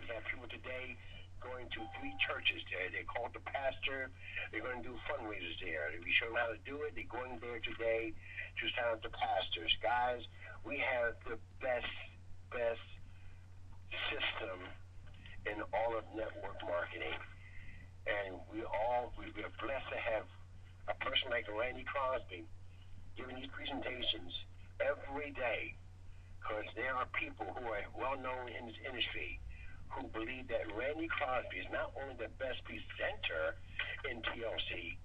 We have people today going to 3 churches there. They call the pastor. They're going to do fundraisers there. We show them how to do it. They're going there today to sign up the pastors. Guys, we have the best system in all of network marketing. And we're blessed to have a person like Randy Crosby giving these presentations every day, because there are people who are well known in this industry who believe that Randy Crosby is not only the best presenter in TLC,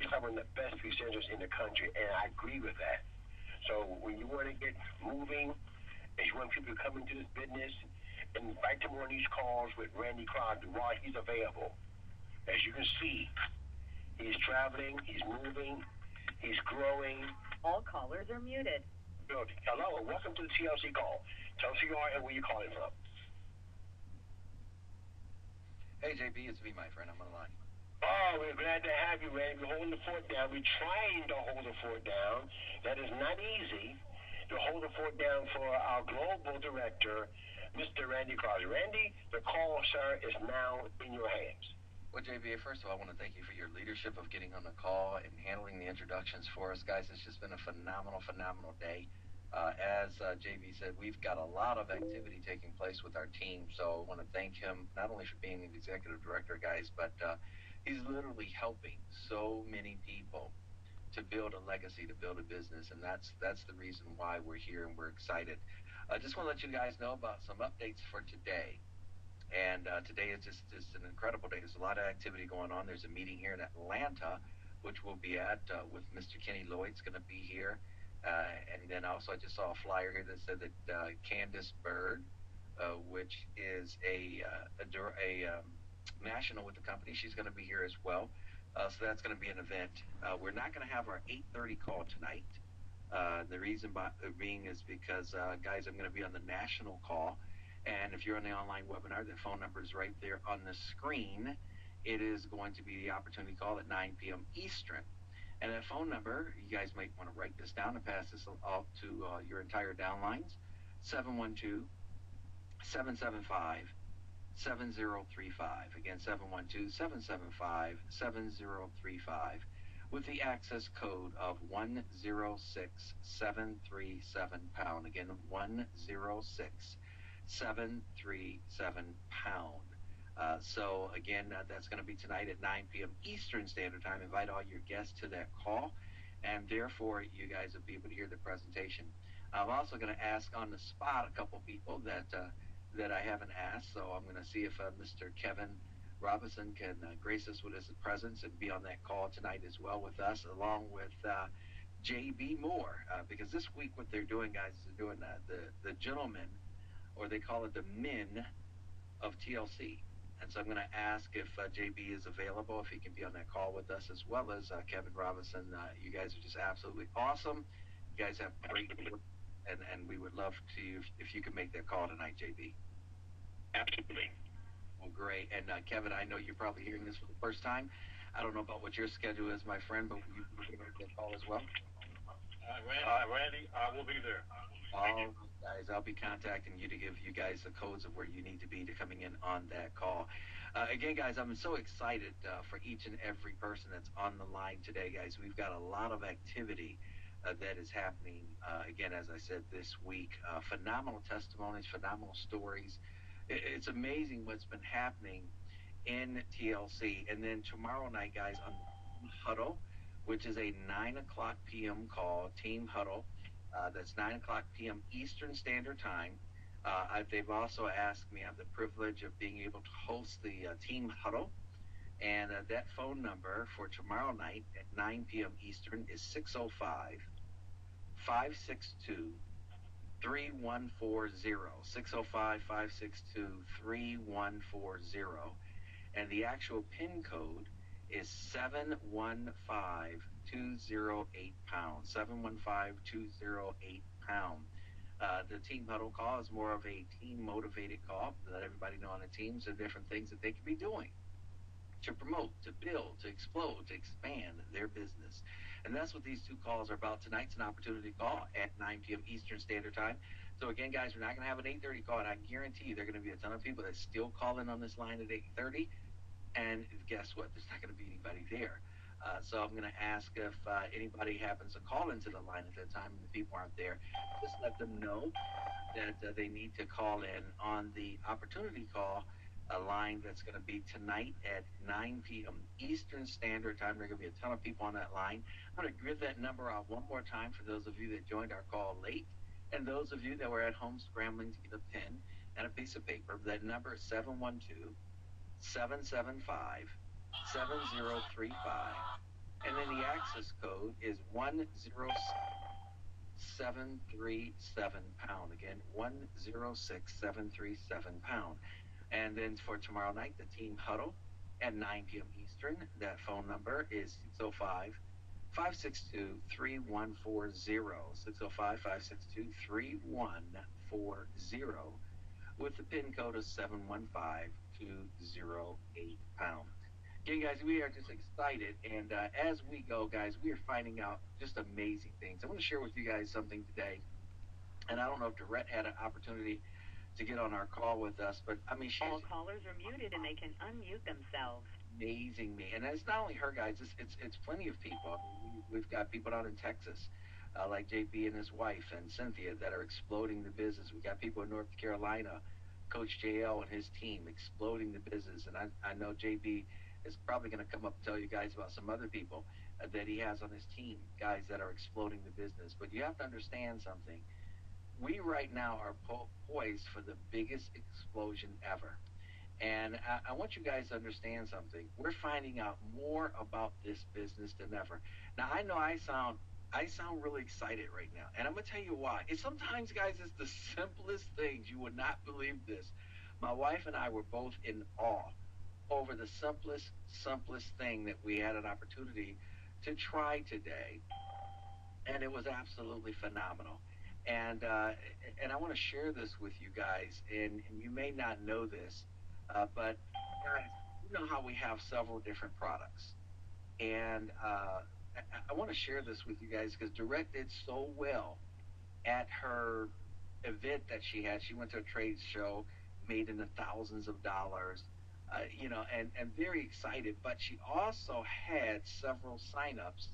he's one of the best presenters in the country, and I agree with that. So when you want to get moving, and you want people to come into this business, invite them on these calls with Randy Crosby while he's available. As you can see, he's traveling, he's moving, he's growing. All callers are muted. Good. Hello, and welcome to the TLC call. Tell us who you are and where you're calling from. Hey, JB, it's me, my friend. I'm on the line. Oh, we're glad to have you, Randy. We're holding the fort down. We're trying to hold the fort down. That is not easy to hold the fort down for our global director, Mr. Randy Crosby. Randy, the call, sir, is now in your hands. Well, JB, first of all, I want to thank you for your leadership of getting on the call and handling the introductions for us. Guys, it's just been a phenomenal day. As JB said, we've got a lot of activity taking place with our team, so I want to thank him not only for being the executive director, guys, but he's literally helping so many people to build a legacy, to build a business, and that's the reason why we're here and we're excited. I just want to let you guys know about some updates for today. And today is just an incredible day. There's a lot of activity going on. There's a meeting here in Atlanta, which we'll be at with Mr. Kenny Lloyd's going to be here. And then also I just saw a flyer here that said that Candace Bird, which is a national with the company, she's going to be here as well. So that's going to be an event. We're not going to have our 8:30 call tonight. The reason being is because, guys, I'm going to be on the national call. And if you're on the online webinar, the phone number is right there on the screen. It is going to be the opportunity call at 9 p.m. Eastern. And that phone number, you guys might want to write this down and pass this off to your entire downlines, 712-775-7035. Again, 712-775-7035 with the access code of 106737#. Again, 106737#. So again, that's going to be tonight at 9 p.m. Eastern Standard Time. Invite all your guests to that call, and therefore you guys will be able to hear the presentation. I'm also going to ask on the spot a couple people that I haven't asked, so I'm going to see if Mr. Kevin Robinson can grace us with his presence and be on that call tonight as well with us, along with J.B. Moore, because this week what they're doing, guys, is they're doing the gentlemen, or they call it the men of TLC. And so I'm going to ask if JB is available, if he can be on that call with us, as well as Kevin Robinson. You guys are just absolutely awesome. You guys have great work, and we would love to if you could make that call tonight, JB. Absolutely. Well, great. And Kevin, I know you're probably hearing this for the first time. I don't know about what your schedule is, my friend, but will you make that call as well? Randy, I will be there. All guys, I'll be contacting you to give you guys the codes of where you need to be to coming in on that call. Again, guys, I'm so excited for each and every person that's on the line today, guys. We've got a lot of activity that is happening, again, as I said, this week. Phenomenal testimonies, phenomenal stories. It's amazing what's been happening in TLC. And then tomorrow night, guys, on Huddle, which is a 9 o'clock p.m. call, Team Huddle. That's 9 o'clock p.m. Eastern Standard Time. They've also asked me, I have the privilege of being able to host the Team Huddle. And that phone number for tomorrow night at 9 p.m. Eastern is 605-562-3140. 605-562-3140. And the actual PIN code is 715-208#. 715-208#. The Team Huddle call is more of a team-motivated call to let everybody know on the teams the different things that they can be doing to promote, to build, to explode, to expand their business. And that's what these two calls are about. Tonight's an opportunity call at 9 p.m. Eastern Standard Time. So again, guys, we're not going to have an 8:30 call, and I guarantee you there are going to be a ton of people that still call in on this line at 8:30. And guess what? There's not going to be anybody there. So I'm going to ask if anybody happens to call into the line at that time and the people aren't there, just let them know that they need to call in on the opportunity call, a line that's going to be tonight at 9 p.m. Eastern Standard Time. There are going to be a ton of people on that line. I'm going to give that number out one more time for those of you that joined our call late and those of you that were at home scrambling to get a pen and a piece of paper. That number is 712-775-7035. And then the access code is 106737 #. Again, 106737 #. And then for tomorrow night, the team huddle at 9 p.m. Eastern. That phone number is 605-562-3140. 605-562-3140 with the PIN code of 715208 #. Again, guys, we are just excited, and as we go, guys, we are finding out just amazing things. I want to share with you guys something today, and I don't know if Dorette had an opportunity to get on our call with us, but I mean, she's All callers are muted and they can unmute themselves. amazing me, and it's not only her, guys. It's plenty of people. We've got people down in Texas, like JB and his wife and Cynthia, that are exploding the business. We got people in North Carolina, Coach JL and his team exploding the business, and I know JB is probably going to come up and tell you guys about some other people that he has on his team, guys that are exploding the business. But you have to understand something. We right now are poised for the biggest explosion ever. And I want you guys to understand something. We're finding out more about this business than ever. Now, I know I sound really excited right now, and I'm going to tell you why. It's sometimes, guys, it's the simplest things. You would not believe this. My wife and I were both in awe over the simplest thing that we had an opportunity to try today, and it was absolutely phenomenal. And I want to share this with you guys, and you may not know this, but guys, you know how we have several different products, and I want to share this with you guys because Dorette did so well at her event that she had. She went to a trade show, made in the thousands of dollars, and very excited. But she also had several signups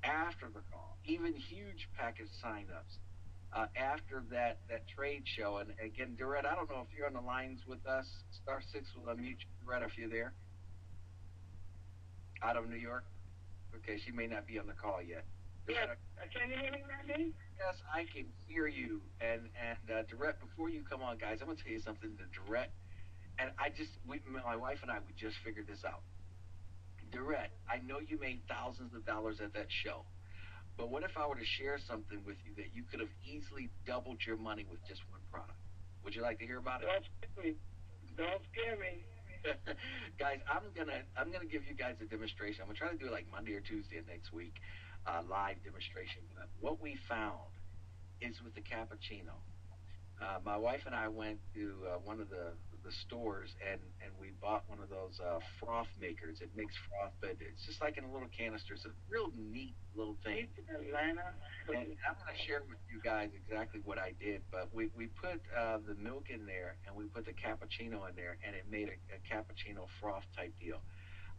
after the call, even huge package signups after that trade show. And again, Dorette, I don't know if you're on the lines with us. Star 6 will unmute you, Dorette, if you're there. Out of New York. Okay, she may not be on the call yet. Yes, can you hear me, Randy? Yes, I can hear you. And Dorette, before you come on, guys, I'm going to tell you something to Dorette. And my wife and I, we just figured this out. Dorette, I know you made thousands of dollars at that show. But what if I were to share something with you that you could have easily doubled your money with just one product? Would you like to hear about it? Don't scare me. Guys, I'm gonna give you guys a demonstration. I'm gonna try to do it like Monday or Tuesday of next week, live demonstration. But what we found is with the cappuccino. My wife and I went to one of the stores and we bought one of those froth makers. It makes froth, but it's just like in a little canister. It's a real neat little thing. Atlanta. And I'm going to share with you guys exactly what I did. But we put the milk in there and we put the cappuccino in there, and it made a cappuccino froth type deal.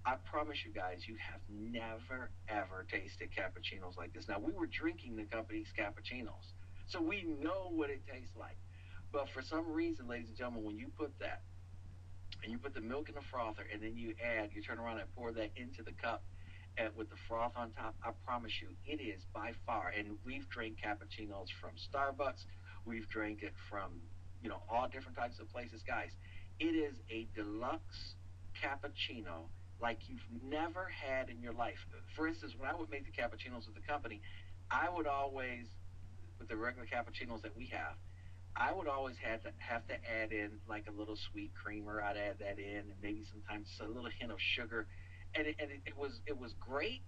I promise you guys, you have never, ever tasted cappuccinos like this. Now, we were drinking the company's cappuccinos, so we know what it tastes like. But for some reason, ladies and gentlemen, when you put that, and you put the milk in the frother, and then you turn around and pour that into the cup with the froth on top, I promise you, it is by far, and we've drank cappuccinos from Starbucks, we've drank it from, all different types of places. Guys, it is a deluxe cappuccino like you've never had in your life. For instance, when I would make the cappuccinos with the company, I would always, with the regular cappuccinos that we have, I would always have to add in like a little sweet creamer. I'd add that in, and maybe sometimes a little hint of sugar, and it was great.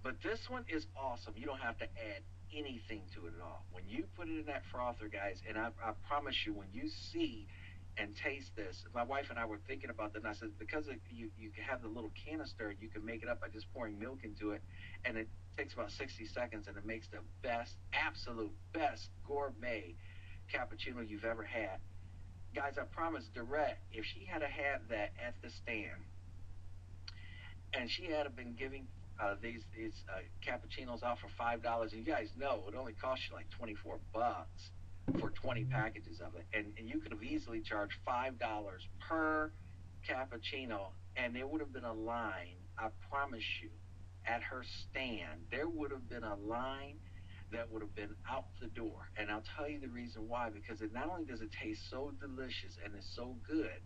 But this one is awesome. You don't have to add anything to it at all. When you put it in that frother, guys, and I promise you, when you see and taste this, my wife and I were thinking about that, and I said, because you have the little canister, you can make it up by just pouring milk into it, and it takes about 60 seconds, and it makes the best, absolute best gourmet cappuccino you've ever had. Guys, I promise, Dorette, if she had had that at the stand, and she had been giving these cappuccinos out for $5, and you guys know it only costs you like $24 for 20 packages of it, and you could have easily charged $5 per cappuccino, and there would have been a line. I promise you, at her stand, there would have been a line that would have been out the door. And I'll tell you the reason why, because it not only does it taste so delicious and it's so good,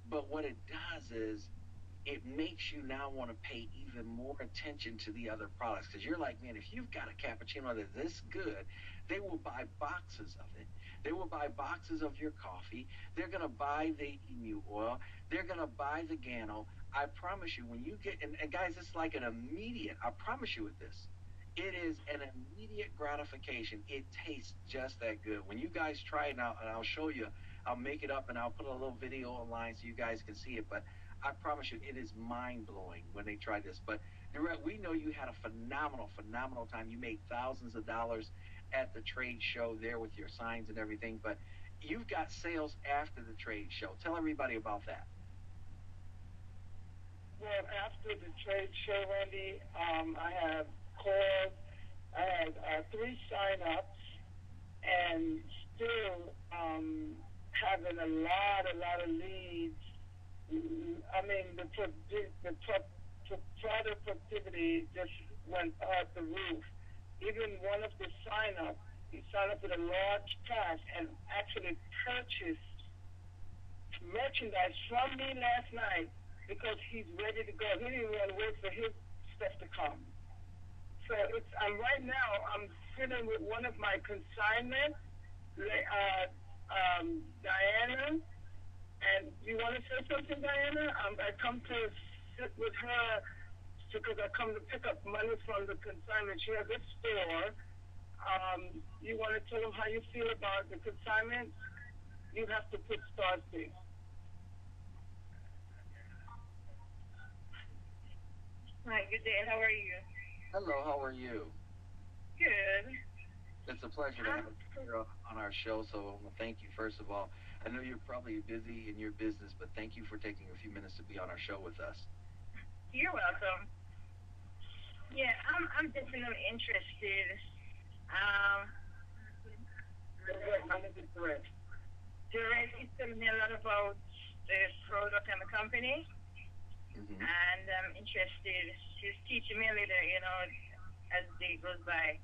but what it does is it makes you now want to pay even more attention to the other products. Because you're like, man, if you've got a cappuccino that's this good, they will buy boxes of it. They will buy boxes of your coffee. They're going to buy the emu oil. They're going to buy the Gano. I promise you, when you get, and guys, it's like an immediate, I promise you with this, it is an immediate gratification. It tastes just that good. When you guys try it now, and I'll show you, I'll make it up and I'll put a little video online so you guys can see it. But I promise you, it is mind-blowing when they try this. But we know you had a phenomenal, phenomenal time. You made thousands of dollars at the trade show there with your signs and everything. But you've got sales after the trade show. Tell everybody about that. Well, after the trade show, Randy, I have calls. I had 3 sign-ups, and still having a lot of leads. I mean, the product productivity just went up the roof. Even one of the sign-ups, he signed up with a large cash and actually purchased merchandise from me last night because he's ready to go. He didn't want to wait for his stuff to come. So right now, I'm sitting with one of my consignments, Diana. And you want to say something, Diana? I come to sit with her because I come to pick up money from the consignment. She has a store. You want to tell them how you feel about the consignment? You have to put stars there. Hi, good day. How are you? Hello, how are you? Good. It's a pleasure to have you here on our show. So I want to thank you, first of all. I know you're probably busy in your business, but thank you for taking a few minutes to be on our show with us. You're welcome. Yeah, I'm definitely interested. Direct is telling me a lot about the product and the company. Mm-hmm. And I'm interested. She's teaching me a little, as the day goes by.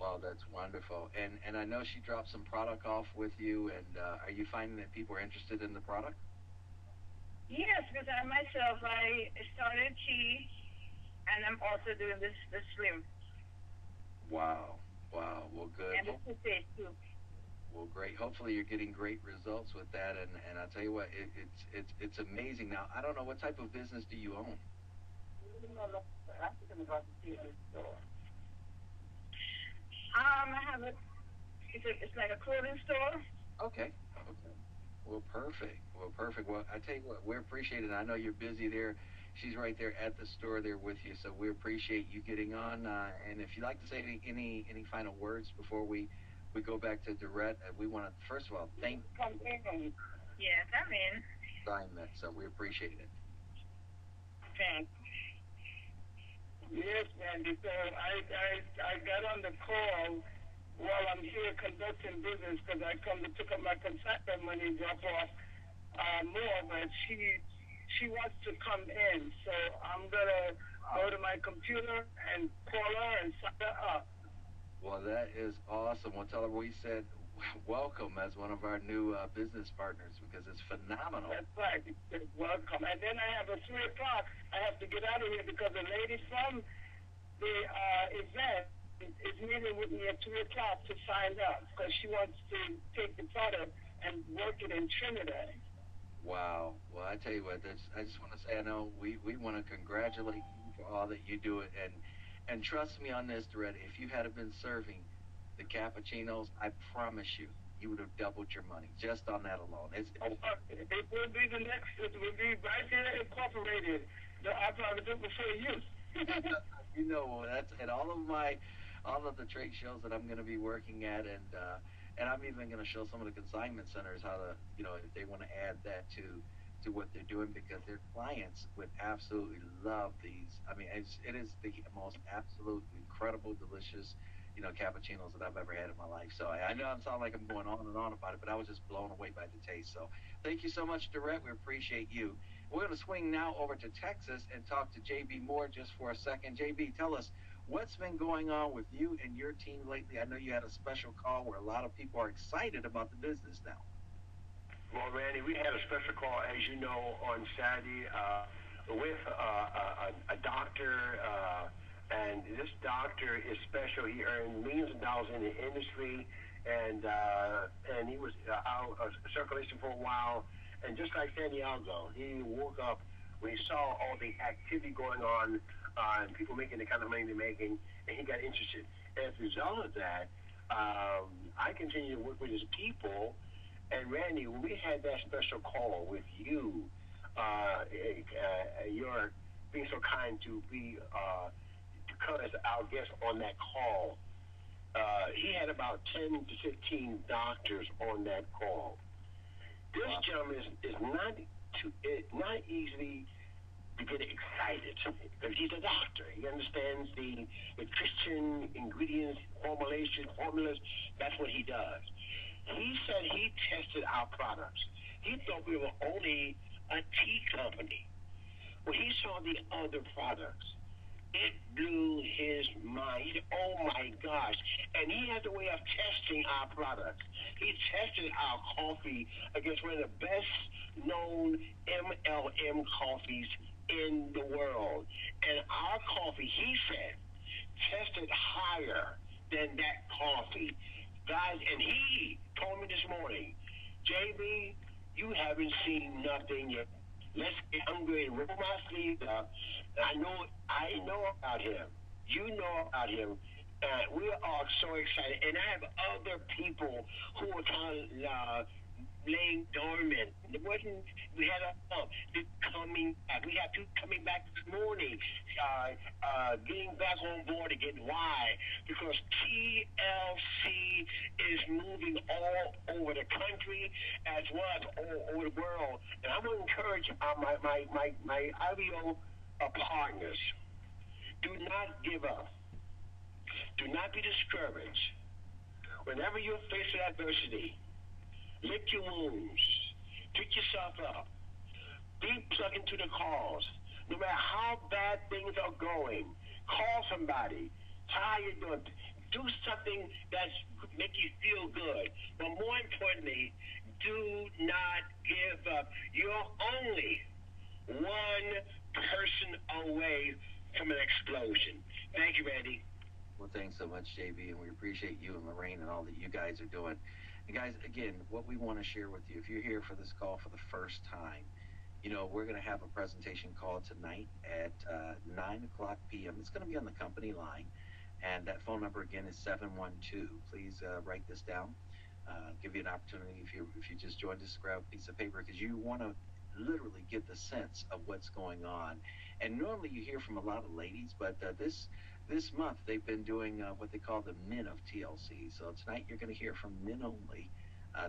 Well, that's wonderful. And I know she dropped some product off with you, and are you finding that people are interested in the product? Yes, because I started tea, and I'm also doing the slim. Wow. Well, good. And the toothpaste, too. Well, great. Hopefully you're getting great results with that, and I'll tell you what, it's amazing. Now, I don't know, what type of business do you own? I have it's like a clothing store. Okay. Well, perfect. Well, I tell you what, we appreciate it. I know you're busy there. She's right there at the store there with you, so we appreciate you getting on. And if you'd like to say any final words before we go back to Dorette, we want to, first of all, thank you. Yes, I'm in. Assignment, so we appreciate it. Thanks. Yes, Randy. So I got on the call while I'm here conducting business because I come to pick up my consignment money and drop off more, but she wants to come in. So I'm going to go to my computer and call her and sign her up. Well, that is awesome. We'll tell her we said welcome as one of our new business partners because it's phenomenal. That's right. Welcome. And then I have a 3 o'clock. I have to get out of here because the lady from the event is meeting with me at 3 o'clock to sign up because she wants to take the product and work it in Trinidad. Wow. Well, I tell you what, I just want to say, I know we want to congratulate you for all that you do, and trust me on this, Dorette, if you had been serving the cappuccinos, I promise you would have doubled your money just on that alone. It will be the next. It will be right there incorporated. I'll probably do it before you. That's at all of the trade shows that I'm going to be working at, and And I'm even going to show some of the consignment centers how to, if they want to add that to what they're doing, because their clients would absolutely love these. I mean, it is the most absolute incredible, delicious, cappuccinos that I've ever had in my life. So I know I sound like I'm going on and on about it, but I was just blown away by the taste. So thank you so much, Dorette. We appreciate you. We're going to swing now over to Texas and talk to JB Moore just for a second. JB, tell us what's been going on with you and your team lately. I know you had a special call where a lot of people are excited about the business now. Well, Randy, we had a special call, as you know, on Saturday with a doctor, and this doctor is special. He earned millions of dollars in the industry, and he was out of circulation for a while. And just like Santiago, he woke up when he saw all the activity going on and people making the kind of money they're making, and he got interested. And as a result of that, I continue to work with his people. And Randy, when we had that special call with you, you're being so kind to come as our guest on that call. He had about 10 to 15 doctors on that call. This gentleman is not easily to get excited because he's a doctor. He understands the Christian ingredients, formulas. That's what he does. He said he tested our products. He thought we were only a tea company. When he saw the other products, it blew his mind. He said, oh my gosh. And he has a way of testing our products. He tested our coffee against one of the best known MLM coffees in the world. And our coffee, he said, tested higher than that coffee. Guys, and he told me this morning, JB, you haven't seen nothing yet. Let's get hungry and roll my sleeves up. I know about him. You know about him. We are so excited. And I have other people who are kind of laying dormant. We had coming back. We have two coming back this morning, getting back on board again. Why? Because TLC is moving all over the country as well as all over the world. And I'm going to encourage my IBO partners, do not give up. Do not be discouraged. Whenever you're faced with adversity, lick your wounds. Pick yourself up. Be plugged into the cause. No matter how bad things are going, call somebody. How you doing? Do something that's make you feel good. But more importantly, do not give up. You're only one person away from an explosion. Thank you, Randy. Well, thanks so much, JB, and we appreciate you and Lorraine and all that you guys are doing. And guys, again, what we want to share with you, if you're here for this call for the first time, we're going to have a presentation call tonight at 9 o'clock p.m. It's going to be on the company line, and that phone number again is 712. Please write this down. Give you an opportunity if you just joined us, grab a piece of paper, because you want to literally get the sense of what's going on. And normally you hear from a lot of ladies, but this month they've been doing what they call the men of TLC. So tonight you're going to hear from men only.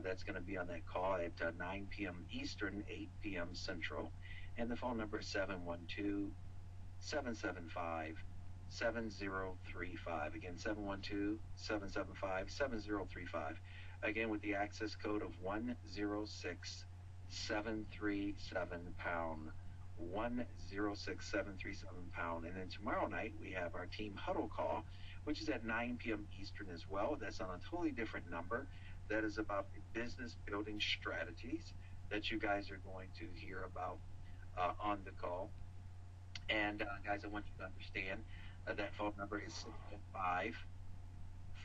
That's going to be on that call at 9 p.m. Eastern, 8 p.m. Central. And the phone number is 712-775-7035. Again, 712-775-7035. Again, with the access code of 106737#. 106737#. And then tomorrow night we have our team huddle call, which is at 9 p.m. Eastern as well. That's on a totally different number. That is about business building strategies that you guys are going to hear about on the call. And guys, I want you to understand that phone number is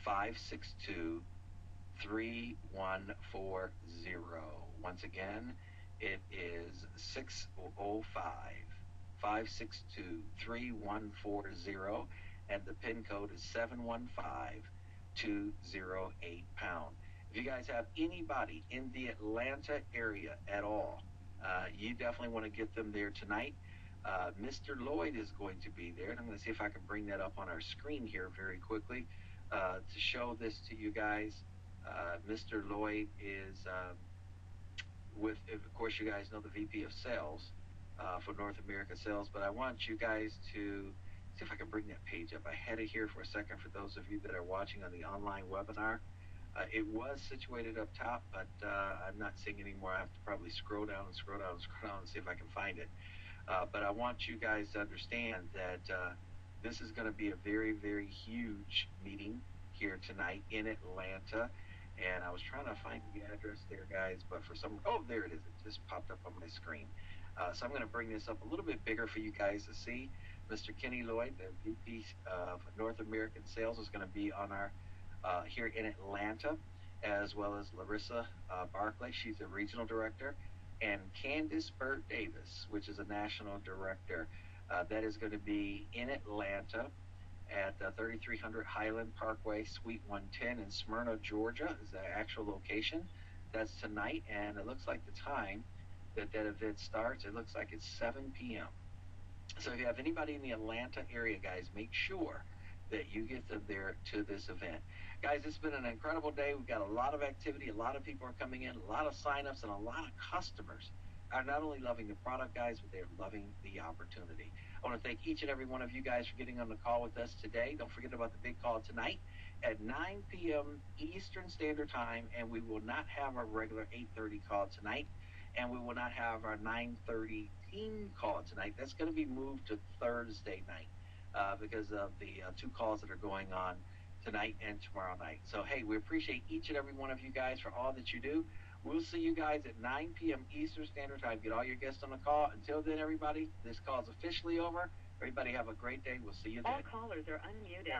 605-562-3140. Once again, it is 605-562-3140, and the PIN code is 715-208#. If you guys have anybody in the Atlanta area at all, you definitely want to get them there tonight. Mr. Lloyd is going to be there, and I'm going to see if I can bring that up on our screen here very quickly to show this to you guys. Mr. Lloyd is with, of course, you guys know the VP of Sales for North America Sales, but I want you guys to see if I can bring that page up. I had it here for a second for those of you that are watching on the online webinar. It was situated up top, but I'm not seeing it anymore. I have to probably scroll down and scroll down and scroll down and see if I can find it. But I want you guys to understand that this is going to be a very, very huge meeting here tonight in Atlanta. And I was trying to find the address there, guys, but for some, oh, there it is. It just popped up on my screen. So I'm going to bring this up a little bit bigger for you guys to see. Mr. Kenny Lloyd, the VP of North American Sales, is going to be on our here in Atlanta, as well as Larissa Barclay. She's a regional director, and Candice Burt Davis, which is a national director. That is going to be in Atlanta at 3300 Highland Parkway, Suite 110 in Smyrna, Georgia, is the actual location. That's tonight, and it looks like the time that event starts, it looks like it's 7 p.m. So if you have anybody in the Atlanta area, guys, make sure that you get them there to this event. Guys, it's been an incredible day. We've got a lot of activity. A lot of people are coming in, a lot of signups, and a lot of customers are not only loving the product, guys, but they're loving the opportunity. I want to thank each and every one of you guys for getting on the call with us today. Don't forget about the big call tonight at 9 p.m. Eastern Standard Time, and we will not have our regular 8:30 call tonight, and we will not have our 9:30 team call tonight. That's going to be moved to Thursday night because of the two calls that are going on tonight and tomorrow night. So, hey, we appreciate each and every one of you guys for all that you do. We'll see you guys at 9 p.m. Eastern Standard Time. Get all your guests on the call. Until then, everybody, this call is officially over. Everybody have a great day. We'll see you then. All callers are unmuted.